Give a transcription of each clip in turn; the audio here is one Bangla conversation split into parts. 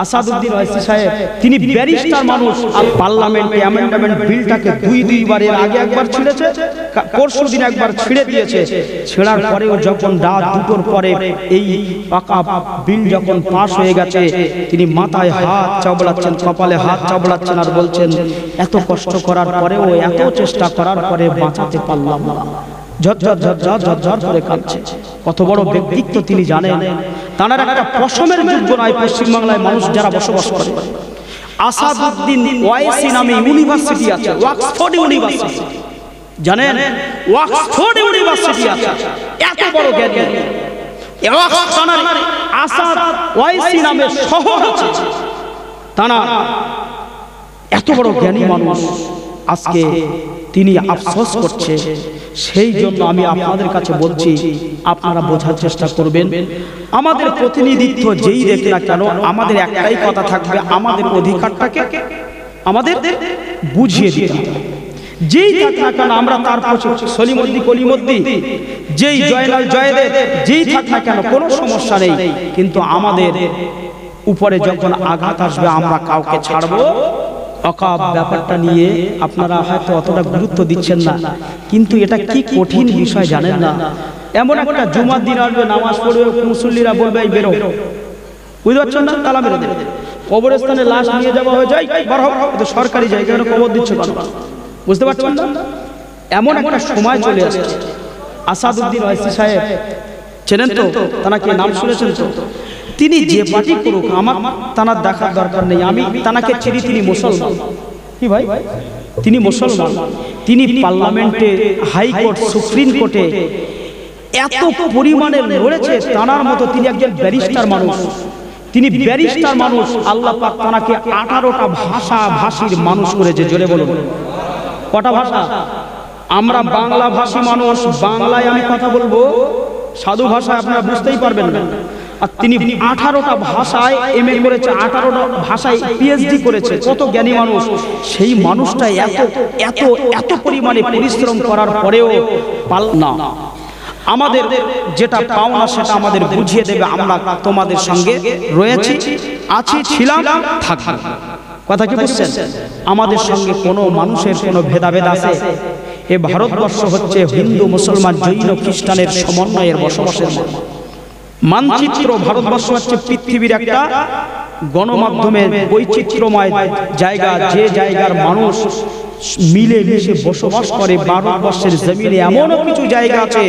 আসাদউদ্দিন ওয়াইসি সাহেব তিনি ব্যারিস্টার মানুষ, পার্লামেন্টে অ্যামেন্ডমেন্ট বিলটাকে দুইবার এর আগে একবার ছিঁড়েছে, পরশুদিন একবার ছিঁড়ে দিয়েছে। ছেড়ার পরেও যখন রাত 2টোর পরে এই পাকা বিল যখন পাস হয়ে গেছে, তিনি মাথায় হাত চাবড়াচ্ছেন, কপালে হাত চাবড়াচ্ছেন আর বলছেন এত কষ্ট করার পরেও, এত চেষ্টা করার পরে বাঁচাতে পারলাম না। ঝরঝর ঝরঝর ঝরঝর করে কাঁদছে। কত বড় ব্যক্তিত্ব তিনি জানেন। তার একটা পশমের যোগ্য নয় পশ্চিমবাংলায় মানুষ যারা বসবাস করে। আসাদউদ্দিন ওয়াইসি নামে ইউনিভার্সিটি আছে, অক্সফোর্ড ইউনিভার্সিটি, জানেন? অক্সফোর্ড ইউনিভার্সিটি আছে, এত বড় জ্ঞানী। আসাদ ওয়াইসি নামে শহর আছে, তারা এত বড় জ্ঞানী মানুষ। আজকে তিনি আফসোস করছে। সেই জন্য আমি আপনাদের কাছে বলছি, আপনারা বোঝার চেষ্টা করবেন। আমাদের প্রতিনিধিত্ব যেই দেখ না কেন, আমাদের একটাই কথা থাকবে, আমাদের অধিকারটাকে আমাদের বুঝিয়ে দিতে হবে। যেই থাক না কেন আমরা তার সলিমদ্দি কলিমদ্দি, যেই জয়নাল জয়দেব, যেই থাক না কেন কোনো সমস্যা নেই, কিন্তু আমাদের উপরে যখন আঘাত আসবে আমরা কাউকে ছাড়বো। অকাব ব্যাপারটা নিয়ে আপনারা হয়তো অতটা গুরুত্ব দিচ্ছেন না, কিন্তু এটা কি কঠিন বিষয় জানেন না। এমন একটা জুমার দিন আসবে, নামাজ পড়বে, মুসল্লিরা বলবে এই বেরো, বুঝতে পারছেন না, তালা মেরে দেবে। কবরস্থানে লাশ নিয়ে যাওয়া হয়ে যায়, বার হোক, এটা সরকারি জায়গা, কবর দিচ্ছে, বুঝতে পারছেন না। এমন একটা সময় চলে আসছে। আসাদউদ্দিন ওয়াইসি সাহেব চেনেন তো? তাকে নাম শুনেছেন তো? তিনি যে পার্টি করুক আমার তানার দেখার দরকার নেই, আমি তানাকে চিনি। তিনি মুসলমান। কি ভাই? তিনি মুসলমান। তিনি পার্লামেন্টে, হাইকোর্ট, সুপ্রিম কোর্টে এত পরিমাণে লড়েছে, তানার মতো তিনি একজন ব্যারিস্টার মানুষ। তিনি ব্যারিস্টার মানুষ। আল্লাহ পাক তানাকে 18টা ভাষা ভাষীর মানুষ করেছে। জোরে বলুন, কটা ভাষা? আমরা বাংলা ভাষী মানুষ, বাংলায় আমি কথা বলবো, সাধু ভাষায় আপনারা বুঝতেই পারবেন না। আর তিনি 18টা ভাষায় এমএ করেছে, 18টা ভাষায় পিএইচডি করেছে। কত জ্ঞানী মানুষ। সেই মানুষটা এত এত এত পরিমাণে পরিশ্রম করার পরেও না, আমাদের যেটা পাওনা সেটা আমাদের বুঝিয়ে দেবে। আমরা তোমাদের সঙ্গে রয়েছি, আছি, ছিলাম, থাকব। কথা কি বুঝছেন? আমাদের সঙ্গে কোনো মানুষের কোনো ভেদাভেদ আছে? এ ভারতবর্ষ হচ্ছে হিন্দু, মুসলমান, জৈন, খ্রিস্টানের সমন্বয়ের বসবাসের মানচিত্র। ভারতবর্ষ হচ্ছে পৃথিবীর একটা গণমাধ্যমের বৈচিত্র্যময় জায়গা, যে জায়গার মানুষ মিলে মিশে বসবাস করে। ভারতবর্ষের জমিনে এমনও কিছু জায়গা আছে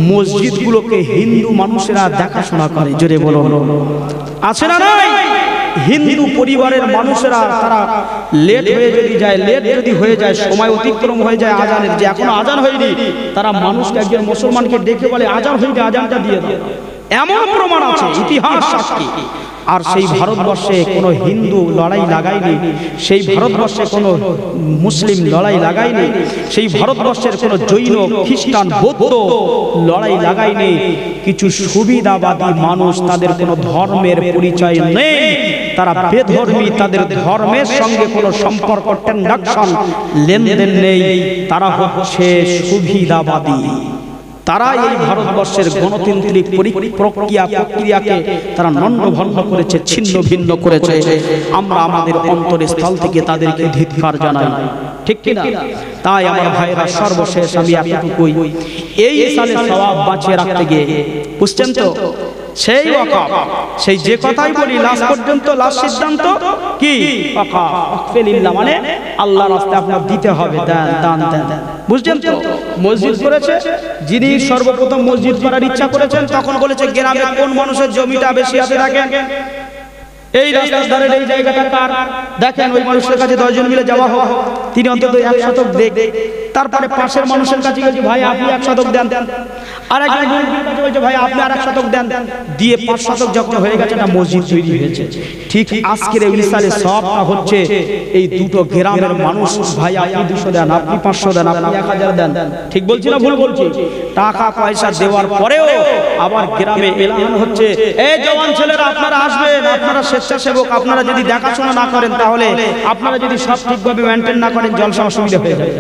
মসজিদগুলোকে হিন্দু মানুষেরা দেখাশোনা করে। জোরে বলো, আছে না নাই? হিন্দু পরিবারের মানুষেরা তারা লেট হয়ে যদি যায়, লেট যদি হয়ে যায়, সময় অতিক্রম হয়ে যায় আজানের, যে এখনো আজান হয়নি, তারা মানুষকে, একজন মুসলমানকে ডেকে বলে আজান হয়নি, আজানটা দিয়ে দাও। এমন প্রমাণ আছে, ইতিহাস সাক্ষী। আর সেই ভারতবর্ষে কোনো হিন্দু লড়াই লাগায়নি, সেই ভারতবর্ষে কোনো মুসলিম লড়াই লাগায়নি, সেই ভারতবর্ষের কোনো জৈন, খ্রিস্টান, বৌদ্ধ লড়াই লাগায়নি। কিছু সুবিধাবাদী মানুষ, তাদের কোনো ধর্মের পরিচয় নেই, তারা বেধর্মী, তাদের ধর্মের সঙ্গে কোনো সম্পর্ক, ট্রানজাকশন, লেনদেন নেই, তারা হচ্ছে সুবিধাবাদী। তারা এই ভারতবর্ষের গণতান্ত্রিক প্রক্রিয়াকে তারা নন্ডভণ্ড করেছে, ছিন্ন ভিন্ন করেছে। আমরা আমাদের অন্তরের স্থল থেকে তাদেরকে ধিক্কার জানাই, ঠিক কিনা? তাই আমার ভাইরা, সর্বশেষ আমি এতটুকুই, এই সালে সওয়াব বাঁচিয়ে রাখতে গিয়ে, বুঝছেন তো, সেই ওয়াকাফ, সেই যে কথাই বলি লাস্ট পর্যন্ত, লাস্ট সিদ্ধান্ত কি? ওয়াকাফ ফিলিল্লাহ, মানে আল্লাহর রাস্তায় আপনার দিতে হবে, দান দেন। বুঝছেন তো? মসজিদ করেছে, যিনি সর্বপ্রথম মসজিদ করার ইচ্ছা করেছেন, তখন বলেছে গ্রামে কোন মানুষের জমিটা বেশি আছে দেখেন, এই রাস্তার ধারে এই জায়গাটা কার, দেখেন ওই মানুষের কাছে 10 জন মিলে যাওয়া হোক, তিনি অন্তত 1 শতক দেখ। তারপরে পাশের মানুষের কাছে গেছে, ভাই আপনি 1 শতক দেন, আর একজন কাছে বলছে ভাই আপনি আর 1 শতক দেন, দিয়ে 5 শতক যখন হয়ে গেছে না, মসজিদ তৈরি হয়েছে। ঠিক আজকের এই মিসালে সবটা হচ্ছে এই দুটো গ্রামের মানুষ, ভাই আপনি 200 দেন, আপনি 500 দেন, আপনি 1000 দেন। ঠিক বলছি না ভুল বলছি? টাকা পয়সা দেওয়ার পরেও আবার গ্রামে এলান হচ্ছে, এই জওয়ান ছেলেরা আপনারা আসবেন, আপনারা স্বেচ্ছাসেবক, আপনারা যদি দেখাশোনা না করেন, তাহলে আপনারা যদি সব ঠিকভাবে মেনটেন না করেন, জলসা অসুবিধা হয়ে যাবে।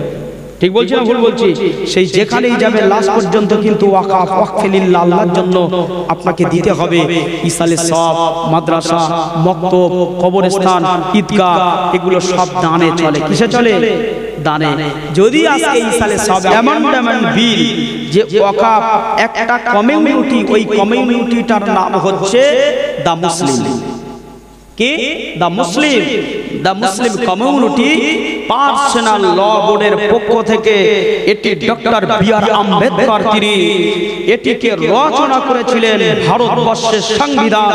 ঠিক বলছি না ভুল বলছি? সেই যেখানেই যাবে লাস্ট পর্যন্ত কিন্তু ওয়াকফ ওয়াকফে লিল্লাহ, আল্লাহর জন্য আপনাকে দিতে হবে। ইসালে সব, মাদ্রাসা, মক্তব, কবরস্থান, ঈদগাহ এগুলো সব দানে চলে। কিসে চলে? দানে। যদি আজকে ইসালে সব এমন বিল যে ওয়াকফ একটা কমিউনিটি, ওই কমিউনিটিটার নাম হচ্ছে দা মুসলিম। কি? দা মুসলিম। দা মুসলিম কমিউনিটি পার্সোনাল ল বোর্ডের পক্ষ থেকে এটি ডক্টর বি.আর. আম্বেদকর তিনি এটিকে রচনা করেছিলেন, ভারতবর্ষের সংবিধান।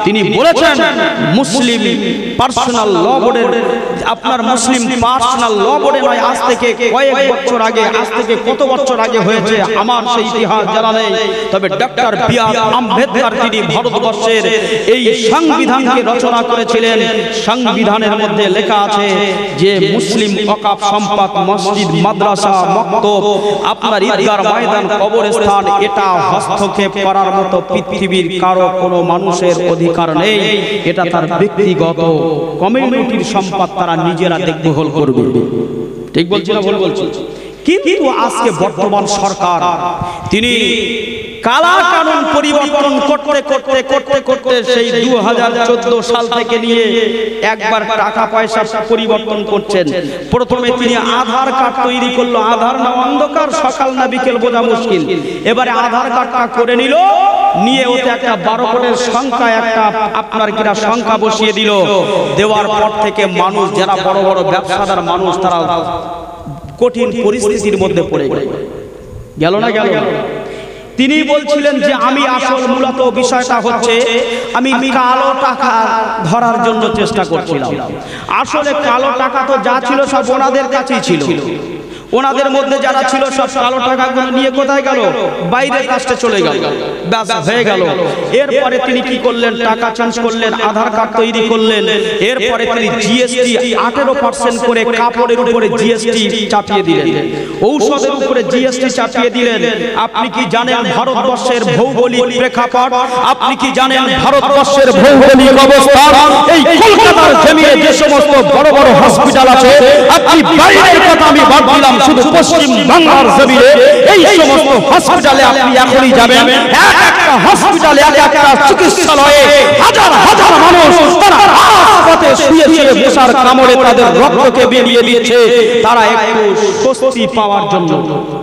তিনি বলেছেন মুসলিম পার্সোনাল ল বোর্ডের, আপনার মুসলিম পার্সোনাল ল বোর্ডে নয়, আজ থেকে কয়েক বছর আগে, আজ থেকে কত বছর আগে হয়েছে আমার সেই ইতিহাস জানা নেই, তবে ডক্টর বি.আর. আম্বেদকর তিনি ভারতবর্ষের এই সংবিধানকে রচনা করেছিলেন। সংবিধানের মধ্যে লেখা আছে যে মুসলিম ওয়াকফ সম্পদ, মসজিদ, মাদ্রাসা, মক্তব, আপনার ঈদগাহ, ময়দান, কবরস্থান এটা হস্তক্ষেপ করার মতো পৃথিবীর কারো কোনো মানুষের অধিকার নেই। এটা তার ব্যক্তিগত কমিউনিটির সম্পদ, তারা নিজেরা দেখভাল করবে। ঠিক বলছি না ভুল বলছি? কিন্তু আজকে বর্তমান সরকার তিনি কালা কানুন পরিবর্তন করতে করতে করতে করতে সেই 2014 সাল থেকে নিয়ে একবার টাকা পয়সা পরিবর্তন করছেন। প্রথমে তিনি আধার কার্ড তৈরি করলো, আধার না অন্ধকার, সকাল না বিকেল বোঝা মুশকিল। এবারে আধার কার্ডটা করে নিল, নিয়ে ওতে একটা 12 কোটের সংখ্যা, একটা আপনার কিনা সংখ্যা বসিয়ে দিল। দেওয়ার পর থেকে মানুষ, যারা বড় বড় ব্যবসাদার মানুষ, তারা কঠিন পরিস্থিতির মধ্যে পড়ে গেল না গেল। তিনি বলছিলেন যে আমি আসল মূলত বিষয়টা হচ্ছে আমি কালো টাকা ধরার জন্য চেষ্টা করছিলাম। আসলে কালো টাকা তো যা ছিল সব ওনাদের কাছেই ছিল। ওনাদের মধ্যে যারা ছিল সব কালো টাকাগুলো নিয়ে কোথায় গেল? বাইরের কাছে চলে গেল, ব্যাস হয়ে গেল। এরপরে তিনি কি করলেন? টাকা চেঞ্জ করলেন, আধার কার্ড তৈরি করলেন। এরপরে তিনি জিএসটি 18% করে কাপড়ের উপরে জিএসটি চাপিয়ে দিলেন, ঔষধের উপরে জিএসটি চাপিয়ে দিলেন। আপনি কি জানেন ভারতবর্ষের ভৌগোলিক প্রেক্ষাপট? আপনি কি জানেন ভারতবর্ষের ভৌগোলিক অবস্থান? এই কলকাতার জমিনে যে সমস্ত বড় বড় হসপিটাল আছে, আপনি বাইরের কথা আমি বাদ দিলাম, শুধু পশ্চিম বাংলার জমিনে এই সমস্ত হসপিটালে আপনি এখনই যাবেন, এক একটা হসপিটালে, এক একটা চিকিৎসালয়ে হাজার হাজার মানুষ তারা রাজপথে শুয়ে শুয়ে মশার কামড়ে তাদের রক্তকে বেরিয়ে দিচ্ছে, তারা একটু স্বস্তি পাওয়ার জন্য।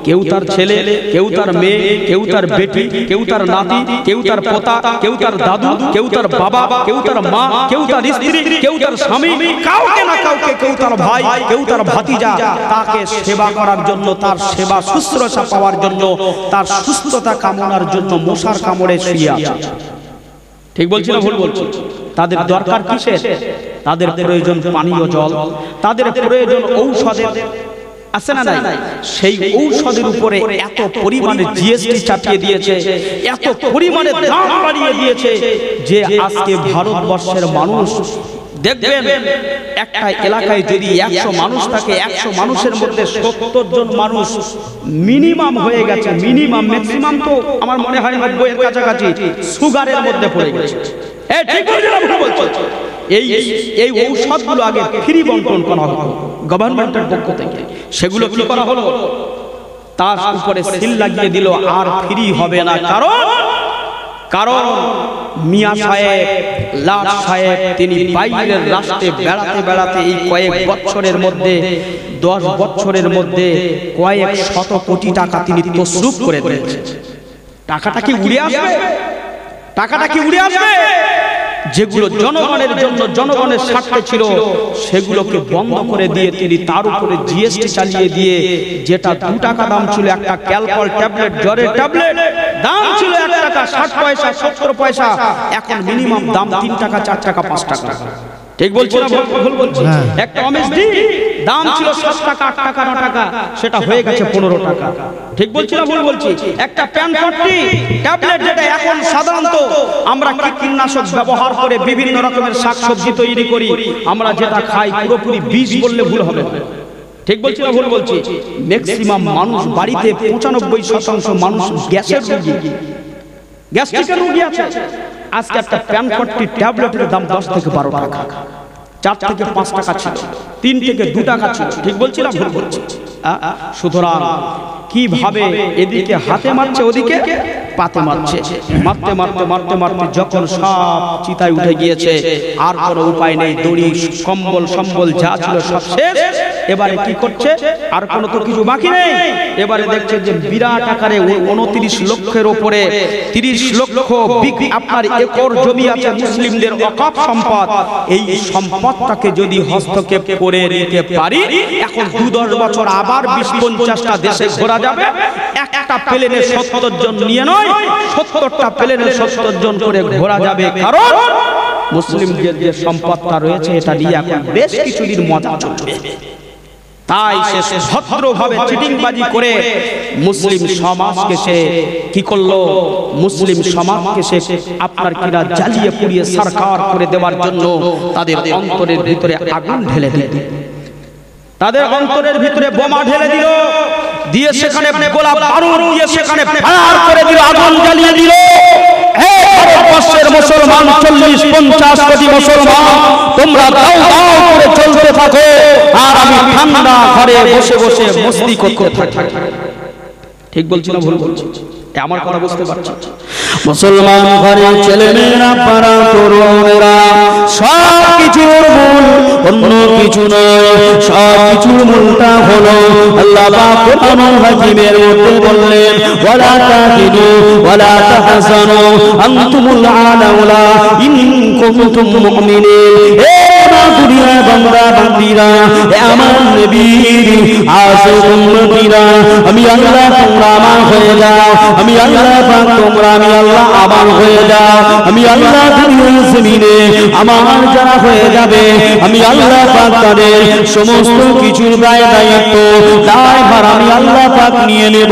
কেউ তার ছেলে, কেউ তার মেয়ে, কেউ তার বেটি, কেউ তার নাতি, কেউ তার পোতা, কেউ তার দাদু, কেউ তার বাবা, কেউ তার মা, কেউ তার স্ত্রী, কেউ তার স্বামী, কাউকে না কাউকে, কেউ তার ভাই, কেউ তার ভাতিজা, তাকে সেবা করার জন্য, তার সেবা শুশ্রূষা পাওয়ার জন্য, তার সুস্থতা কামনার জন্য মশার কামড়ে শুয়ে আছে। ঠিক বলছি না ভুল বলছি? তাদের দরকার কিসের? তাদের প্রয়োজন পানীয় জল, তাদের প্রয়োজন ঔষধের, আছে না নাই? সেই ঔষধের উপরে এত পরিমাণে জিএসটি চাপিয়ে দিয়েছে, এত পরিমাণে দাম বাড়িয়ে দিয়েছে যে আজকে ভারতবর্ষের মানুষ দেখবেন একটা এলাকায় যদি 100 মানুষ থাকে, 100 মানুষের মধ্যে 70 জন মানুষ মিনিমাম হয়ে গেছে, মিনিমাম, ম্যাক্সিমাম তো আমার মনে হয় 90 এর কাছাকাছি সুগারের মধ্যে পড়ে গেছে। ঠিক বলছি? এই ঔষধগুলো আগে ফ্রি বন্টন করা হতো গভর্নমেন্টের পক্ষ থেকে, সেগুলো কি করা হলো? তার উপরে সিল লাগিয়ে দিল, আর ফ্রি হবে না। কারণ মিয়া সাহেব, লাট সাহেব তিনি বাইরের রাষ্ট্রে বেড়াতে বেড়াতে এই কয়েক বছরের মধ্যে, 10 বছরের মধ্যে কয়েক শত কোটি টাকা তিনি তসরুফ করে দিয়েছেন। টাকাটা কি উড়ে আসবে? টাকাটা কি উড়ে আসবে? যেগুলো জনগণের জন্য, জনগণের স্বার্থে ছিল, সেগুলোকে বন্ধ করে দিয়ে তিনি তার উপরে জিএসটি চালিয়ে দিয়ে, যেটা 2 টাকা দাম ছিল একটা ক্যালপল ট্যাবলেট, জ্বরের ট্যাবলেট, দাম ছিল 1 টাকা 60 পয়সা 70 পয়সা, এখন মিনিমাম দাম 3 টাকা 4 টাকা 5 টাকা। ঠিক বলছি না ভুল বলছি? একটা ওমেসডি দাম ছিল 7 টাকা 8 টাকা 9 টাকা, সেটা হয়ে গেছে 15 টাকা। ঠিক বলছি না ভুল বলছি? একটা প্যানফর্টি ট্যাবলেট, যেটা এখন সাধারণত আমরা কীটনাশক ব্যবহার করে বিভিন্ন রকমের শাকসবজি তৈরি করি, আমরা যেটা খাই পুরোপুরি বিষ বললে ভুল হবে। ঠিক বলছি না ভুল বলছি? ম্যাক্সিমাম মানুষ বাড়িতে 95% মানুষ গ্যাসের রোগী, গ্যাস্ট্রিকের রোগী আছে। আজকে একটা প্যানফর্টি ট্যাবলেটের দাম 10 থেকে 12 টাকা। 4 থেকে 5 টাকা ছিল, 3 থেকে 2 টাকা ছিল। ঠিক বলছি না ভুল বলছি? সুতরাং কিভাবে এদিকে হাতে মারছে, ওদিকে পাতে মারছে, মারতে মারতে মারতে মারতে যখন সব চিতায় উঠে গিয়েছে, আর কোনো উপায় নেই, দড়ি কম্বল সম্বল যা ছিল সব শেষ। এবারে কি করছে, আর কোনো তো কিছু বাকি নেই। এবারে দেখছে যে বিরাট আকারে 29 লক্ষের উপরে 30 লক্ষ আপনার একর জমি আছে মুসলিমদের ওয়াকফ সম্পদ। এই সম্পদটাকে যদি হস্তক্ষেপ করে নিতে পারি, এখন 2-10 বছর আবার 20-50টা দেশে ঘোরা যাবে। একটা প্লেনে 70 জন নিয়ে নয়, 70টা প্লেনে 70 জন করে ঘোরা যাবে। কারণ মুসলিমদের যে সম্পদটা রয়েছে এটা নিয়ে এখন বেশ কিছুদিন মজা চলবে। তাই সে ভদ্রভাবে চিটিংবাজি করে মুসলিম সমাজকে সে কি করলো, মুসলিম সমাজকে সে আপনার কিনা জ্বালিয়ে পুড়িয়ে সরকার করে দেওয়ার জন্য তাদের অন্তরের ভিতরে আগুন ঢেলে দিল, তাদের অন্তরের ভিতরে বোমা ঢেলে দিল, দিয়ে সেখানে গোলা বারুদ দিয়ে সেখানে ফায়ার করে দিল, আগুন জ্বালিয়ে দিল। হে ভারতবর্ষের মুসলমান, 40-50 কোটি মুসলমান, তোমরা দাও দাও করে চলতে থাকো, আর আমি ঠান্ডা ঘরে বসে বসে মস্তি করতে থাকি। ঠিক বলছি না ভুল বলছি? আমার কথা বুঝতে পারছো? মুসলমান ঘরে ছেলে মেয়েরা, পাড়া তরুণেরা, সব কিছুর মূল অন্য কিছু নয়, সব কিছুর মূলটা হলো আল্লাহ পাক কোরআনুল হাকিমের মধ্যে বললেন, ওয়ালা তাহিনু ওয়ালা তাহজানু আনতুমুল আলাউলা ইন কুনতুম মুমিনিন। হে দুনিয়ার বান্দা বান্দীরা, হে আমার নবীর আশিক উম্মতীরা, আমি আল্লাহ তোমরা আমার হয়ে যাও, আমি আল্লাহ পাক তোমরা আমি আল্লাহ আমার হয়ে যাও, আমি আল্লাহ দুনিয়ার জমিনে আমার যারা হয়ে যাবে, আমি আল্লাহ পাক তাদের সমস্ত কিছুর দায় দায়িত্ব দায়ভার আমি আল্লাহ পাক নিয়ে নেব।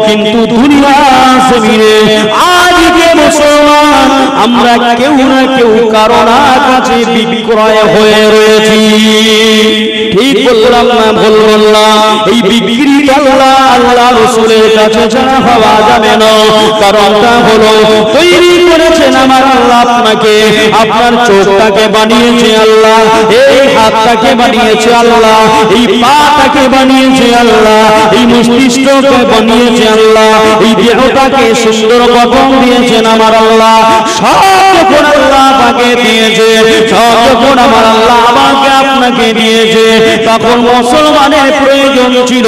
কিন্তু দুনিয়ার জমিনে আজকে মুসলমান আমরা কেউ না কেউ কারোর কাছে বিক্রয় হয়ে রয়েছি। ঠিক বললাম না ভুল বললাম? এই বিক্রি আল্লাহ আল্লাহ রাসূলের কাছে ছাড়া হওয়া যাবে না। কারণটা হলো তৈরি করেছেন আমার আল্লাহ আপনাকে, আপনার চোখটাকে বানিয়েছে আল্লাহ, এই হাতটাকে বানিয়েছে আল্লাহ, এই পাটাকে বানিয়েছে আল্লাহ, এই মস্তিষ্ককে বানিয়েছে আল্লাহ, এই দেহটাকে সুন্দর গঠন দিয়েছেন আমার আল্লাহ। সব যখন আল্লাহ পাকে দিয়েছে, সব যখন আমার আল্লাহ আমাকে আপনাকে দিয়েছে, তখন মুসলমানের প্রয়োজন ছিল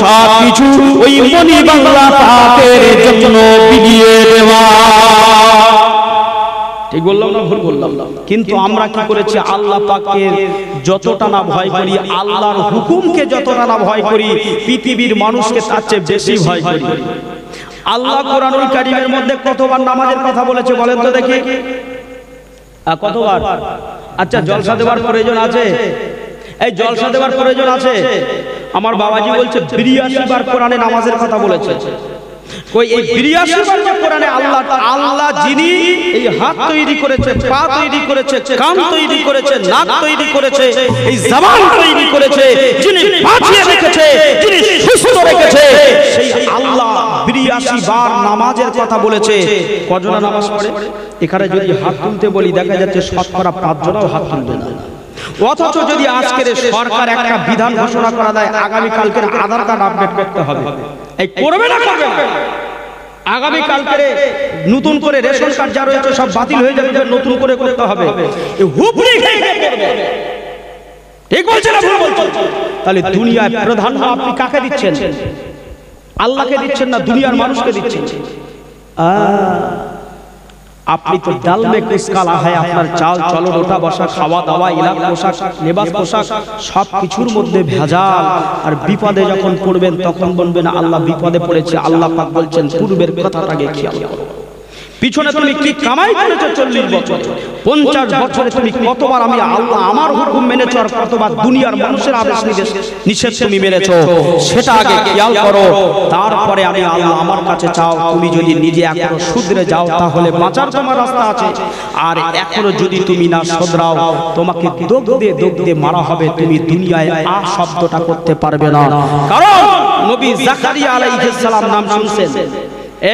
সব কিছু ওই মনি বাংলা পাকের জন্য বিলিয়ে দেওয়া। ঠিক বললাম না ভুল বললাম? কিন্তু আমরা কি করেছি, আল্লাহ পাকের যতটা না ভয় করি, আল্লাহর হুকুমকে যতটা না ভয় করি, পৃথিবীর মানুষকে তার চেয়ে বেশি ভয় করি। আল্লাহ কোরআনুল কারীমের মধ্যে কতবার নামাজের কথা বলেছে বলেন তো দেখি? কতবার? আচ্ছা, জলসা দেওয়ার প্রয়োজন আছে? এই জলসা দেওয়ার প্রয়োজন আছে? আমার বাবাজি বলছে 82 বার কোরআনে নামাজের কথা বলেছে। কই এই 82 বার যে কোরআনে আল্লাহ যিনি এই হাত তৈরি করেছে, পা তৈরি করেছে, কান তৈরি করেছে, নাক তৈরি করেছে, এই জবান তৈরি করেছে, যিনি বাঁচিয়ে রেখেছে, যিনি সুস্থ রেখেছে, সেই আল্লাহ 82 বার নামাজের কথা বলেছে। কজনা নামাজ পড়ে? এখানে যদি হাত তুলতে বলি দেখা যাচ্ছে শতকরা 5 জনও হাত তুলবে না। অথচ যদি আজকের সরকার একটা বিধান ঘোষণা করা দেয়, আগামী কালকের আধার কার্ড আপডেট করতে হবে, এই করবে না করবে না? আগামী কালকের নতুন করে রেশন কার্ড যা রয়েছে সব বাতিল হয়ে যাবে, নতুন করে করতে হবে। এই হুবড়ি খেয়ে করবে। ঠিক বলছে না ভুল বলছে? তাহলে দুনিয়ায় প্রধান আপনি কাকে দিচ্ছেন? আল্লাহকে দিচ্ছেন না দুনিয়ার মানুষকে দিচ্ছেন? আপনি তো ডাল মে কুছ কালা হয়, আপনার চাল চলন ওঠা বসা খাওয়া দাওয়া ইলাক পোশাক লেবাস পোশাক সব কিছুর মধ্যে ভেজাল। আর বিপদে যখন পড়বেন তখন বলবেন আল্লাহ বিপদে পড়েছে। আল্লাহ পাক বলছেন পূর্বের কথাটাকে খেয়াল করো। পিছনে তুমি কি কামাই করেছো 40 বছর, 50 বছরে তুমি কতবার আমি আল্লাহ আমার হুকুম মেনেছো, আর কতবার দুনিয়ার মানুষের আদেশ নিষেধ তুমি মেনেছো, সেটা আগে খেয়াল করো। তারপরে আমি আল্লাহ আমার কাছে চাও। তুমি যদি নিজে এখনো শুধরে যাও তাহলে বাঁচার তোমার রাস্তা আছে, আর এখনো যদি তুমি না শুধরাও তোমাকে দোগ দিয়ে মারা হবে। তুমি দুনিয়ায় আ শব্দটা করতে পারবে না। কারণ নবী জাকারিয়া আলাইহিস সালাম নাম শুনছেন? এ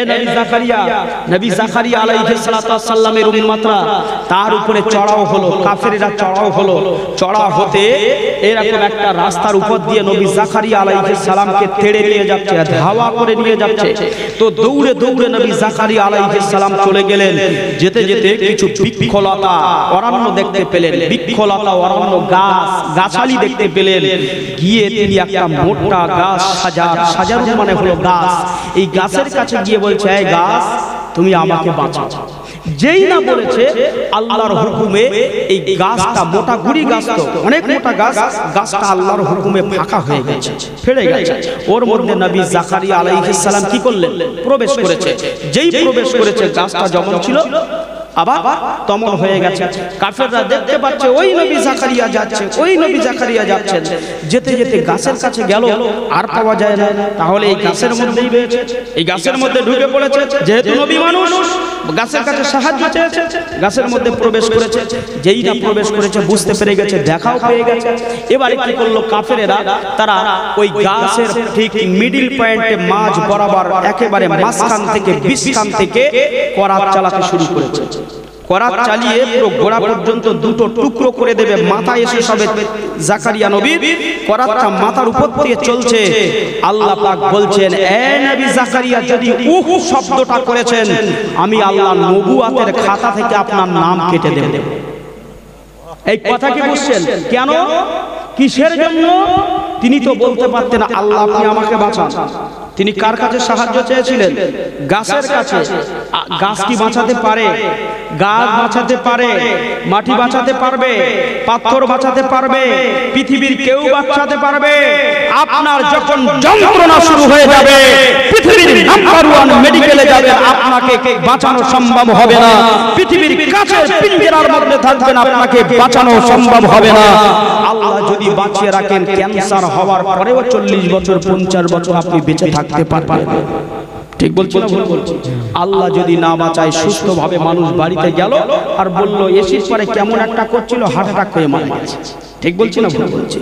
নবী জাকারিয়া আলাইহিস সালাতু ওয়াস সালামের উম্মতরা তার উপরে চড়াও হলো, কাফেররা চড়াও হলো। চড়াও হতে এরকম একটা রাস্তার উপর দিয়ে নবী জাকারিয়া আলাইহিস সালামকে তেড়ে নিয়ে যাচ্ছে, ধাওয়া করে নিয়ে যাচ্ছে। তো দৌড়ে দৌড়ে নবী জাকারিয়া আলাইহিস সালাম চলে গেলেন। যেতে যেতে কিছু বৃক্ষলতা অরণ্য দেখতে পেলেন, বৃক্ষলতা অরণ্য গাছ গাছালি দেখতে পেলেন। গিয়ে তিনি একটা মোটা গাছ, সাজারু মানে হলো গাছ, এই গাছের কাছে গিয়ে বলছে, এই গাছ তুমি আমাকে বাঁচাও। যেই না বলেছে আল্লাহর হুকুমে এই গাছটা, মোটা গুড়ি গাছ তো অনেক মোটা গাছ, গাছটা আল্লাহর হুকুমে ফাঁকা হয়ে গেছে, ফেড়ে গেছে। ওর মধ্যে নবী জাকারিয়া আলাইহিস সালাম কি করলেন? প্রবেশ করেছে। যেই প্রবেশ করেছে গাছটা যেমন ছিল আবার তমন হয়ে গেছে। কাফেররা দেখতে পাচ্ছে ওই নবী জাকারিয়া যাচ্ছে, ওই নবী জাকারিয়া যাচ্ছেন। যেতে যেতে গাছের কাছে গেল, আর পাওয়া যায় না। তাহলে এই গাছের মধ্যেই রয়েছে, এই গাছের মধ্যে ঢুকে পড়েছে। যেহেতু নবী মানুষ, গাছের কাছে সাহায্য চেয়েছে, গাছের মধ্যে প্রবেশ করেছে। যেই না প্রবেশ করেছে বুঝতে পেরে গেছে, দেখাও পেয়ে গেছে। এবারে কি করলো কাফেরেরা? তারা ওই গাছের ঠিক মিডিল পয়েন্টে মাঝ বরাবর একেবারে মাঝখান থেকে বিশখান থেকে করাত চালাতে শুরু করেছে। করাত চালিয়ে পুরো গোড়া পর্যন্ত দুটো টুকরো করে দেবে। মাথায় এসে সবে জাকারিয়া নবী, করাতটা মাথার উপর দিয়ে চলছে। আল্লাহ পাক বলছেন, এ নবী জাকারিয়া, যদি উহ শব্দটা করেছেন আমি আল্লাহ নবুয়াতের খাতা থেকে আপনার নাম কেটে দেব। এই কথা কি বুঝছেন? কেন, কিসের জন্য? তিনি তো বলতে পারতেন, আল্লাহ আপনি আমাকে বাঁচান। তিনি কার কাছে সাহায্য চেয়েছিলেন? গাছের কাছে। গাছ কি বাঁচাতে পারে? গাছ বাঁচাতে পারে, মাটি বাঁচাতে পারবে, পাথর বাঁচাতে পারবে, পৃথিবীর কেউ বাঁচাতে পারবে। আপনার যখন যন্ত্রণা শুরু হয়ে যাবে, পৃথিবীর নাম্বার 1 মেডিকেলে যাবে, আপনাকে বাঁচানো সম্ভব হবে না। পৃথিবীর কাছে পিঞ্জরার মধ্যে থাকবেন, আপনাকে বাঁচানো সম্ভব হবে না। আল্লাহ যদি বাঁচিয়ে রাখেন, ক্যান্সার হওয়ার পরেও 40 বছর 50 বছর আপনি বেঁচে থাকতে পারবেন। ঠিক বলছি না ভুল বলছি? আল্লাহ যদি না বাঁচায়, সুস্থভাবে মানুষ বাড়িতে গেল আর বলল এসির পরে কেমন একটা করছিল, হার্ট অ্যাটাক হয়ে মারা গেছে। ঠিক বলছি না ভুল বলছি?